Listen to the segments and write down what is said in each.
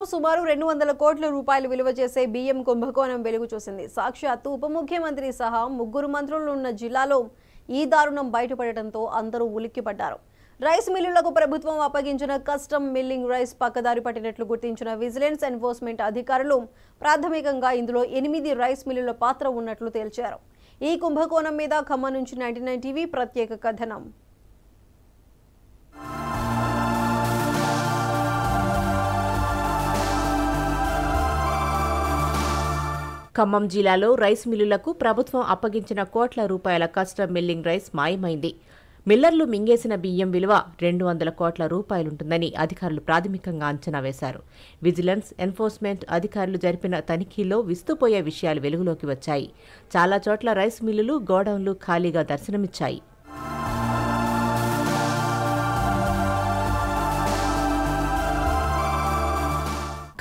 సుమారు 200 కోట్ల రూపాయలు విలువ చేసే బియ్యం కుంభకోణం వెలుగు చూసింది. సాక్షాత్తు ఉప ముఖ్యమంత్రి సహా ముగ్గురు మంత్రులు ఉన్న జిల్లాలో ఈ దారుణం బయటపడటంతో అందరూ ఉలిక్కిపడ్డారు. రైస్ మిల్లులకు ప్రభుత్వం అప్పగించిన కస్టమ్ మిల్లింగ్ రైస్ పక్కదారి పట్టినట్లు గుర్తించిన విజిలెన్స్ ఎన్ఫోర్స్మెంట్ అధికారులు ప్రాథమికంగా ఇందులో 8 రైస్ మిల్లుల పాత్ర ఉన్నట్లు తేల్చారు. ఈ కుంభకోణం మీద ఖమ్మం నుంచి 99 టీవీ ప్రత్యేక కథనం. ఖమ్మం జిల్లాలో రైస్ మిల్లులకు ప్రభుత్వం అప్పగించిన కోట్ల రూపాయల కస్టమ్ మిల్లింగ్ రైస్ మాయమైంది. మిల్లర్లు మింగేసిన బియ్యం విలువ 200 కోట్ల రూపాయలుంటుందని అధికారులు ప్రాథమికంగా అంచనా వేశారు. విజిలెన్స్ ఎన్ఫోర్స్మెంట్ అధికారులు జరిపిన తనిఖీల్లో విస్తుపోయే విషయాలు వెలుగులోకి వచ్చాయి. చాలా చోట్ల రైస్ మిల్లులు, గోడౌన్లు ఖాళీగా దర్శనమిచ్చాయి.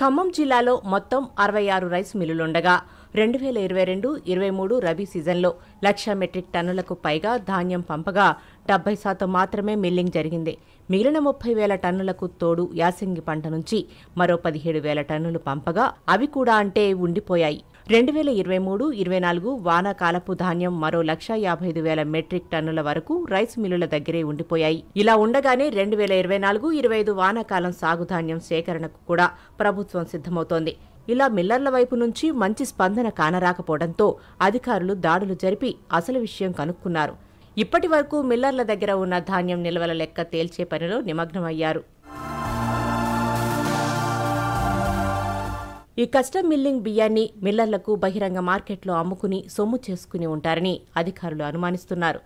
ఖమ్మం జిల్లాలో మొత్తం 66 రైస్ మిల్లులుండగా 2022-23 రబీ సీజన్లో 1,00,000 మెట్రిక్ టన్నులకు పైగా ధాన్యం పంపగా 70% మాత్రమే మిల్లింగ్ జరిగింది. మిగిలిన 30,000 టన్నులకు తోడు యాసంగి పంట నుంచి మరో 17,000 టన్నులు పంపగా అవి కూడా అంటే ఉండిపోయాయి. 2023-24 వానాకాలపు ధాన్యం మరో 1,55,000 మెట్రిక్ టన్నుల వరకు రైస్ మిల్లుల దగ్గరే ఉండిపోయాయి. ఇలా ఉండగానే 2024-25 వానాకాలం సాగు ధాన్యం సేకరణకు కూడా ప్రభుత్వం సిద్ధమవుతోంది. ఇలా మిల్లర్ల వైపు నుంచి మంచి స్పందన కానరాకపోవడంతో అధికారులు దాడులు జరిపి అసలు విషయం కనుక్కున్నారు. ఇప్పటి వరకు మిల్లర్ల దగ్గర ఉన్న ధాన్యం నిల్వల లెక్క తేల్చే పనిలో నిమగ్నమయ్యారు. ఈ కస్టమ్ మిల్లింగ్ బియ్యాన్ని మిల్లర్లకు బహిరంగ మార్కెట్లో అమ్ముకుని సొమ్ము చేసుకుని ఉంటారని అధికారులు అనుమానిస్తున్నారు.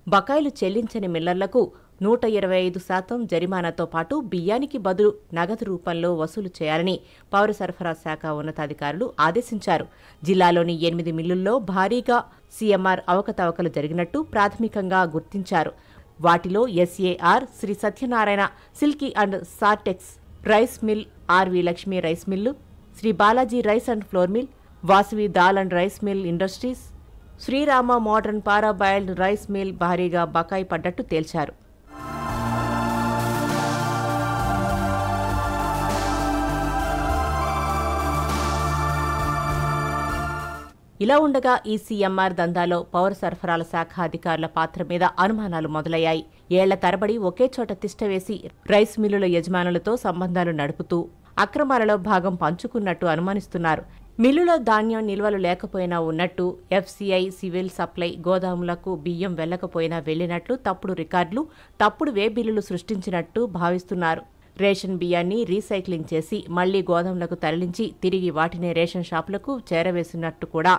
బకాయిలు చెల్లించని మిల్లర్లకు 125% జరిమానాతో పాటు బియ్యానికి బదులు నగదు రూపంలో వసూలు చేయాలని పౌర సరఫరా శాఖ ఉన్నతాధికారులు ఆదేశించారు. జిల్లాలోని 8 మిల్లుల్లో భారీగా సీఎంఆర్ అవకతవకలు జరిగినట్టు ప్రాథమికంగా గుర్తించారు. వాటిలో SAR, Sri Satyanarayana silky and sortex rice mill, RV Lakshmi rice mill, Sri Balaji rice and flour mill, Vasavi dal and rice mill industries, Srirama modern parboiled rice mill భారీగా బకాయి పడ్డట్టు తేల్చారు. ఇలా ఉండగా ఈ సీఎంఆర్ దందాలో పౌర సరఫరాల శాఖ అధికారుల పాత్ర మీద అనుమానాలు మొదలయ్యాయి. ఏళ్ల తరబడి ఒకే చోట తిష్టవేసి రైస్ మిల్లుల యజమానులతో సంబంధాలు నడుపుతూ అక్రమాలలో భాగం పంచుకున్నట్టు అనుమానిస్తున్నారు. మిల్లులో ధాన్యం నిల్వలు లేకపోయినా ఉన్నట్టు, ఎఫ్సీఐ, సివిల్ సప్లై గోదాములకు బియ్యం వెళ్లకపోయినా వెళ్లినట్లు తప్పుడు రికార్డులు, తప్పుడు వే బిల్లులు సృష్టించినట్టు భావిస్తున్నారు. రేషన్ బియ్యాన్ని రీసైక్లింగ్ చేసి మళ్లీ గోదాములకు తరలించి తిరిగి వాటినే రేషన్ షాపులకు చేరవేసినట్టు కూడా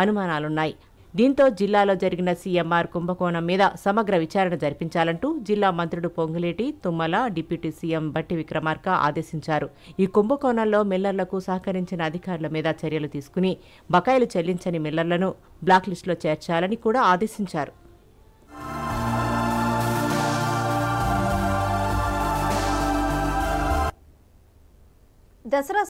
అనుమానాలున్నాయి. దీంతో జిల్లాలో జరిగిన సీఎంఆర్ కుంభకోణం మీద సమగ్ర విచారణ జరిపించాలంటూ జిల్లా మంత్రులు పొంగులేటి, తుమ్మల, డిప్యూటీ సీఎం బట్టి విక్రమార్క ఆదేశించారు. ఈ కుంభకోణంలో మిల్లర్లకు సహకరించిన అధికారుల మీద చర్యలు తీసుకుని బకాయిలు చెల్లించని మిల్లర్లను బ్లాక్ లిస్టులో చేర్చాలని కూడా ఆదేశించారు. దసరా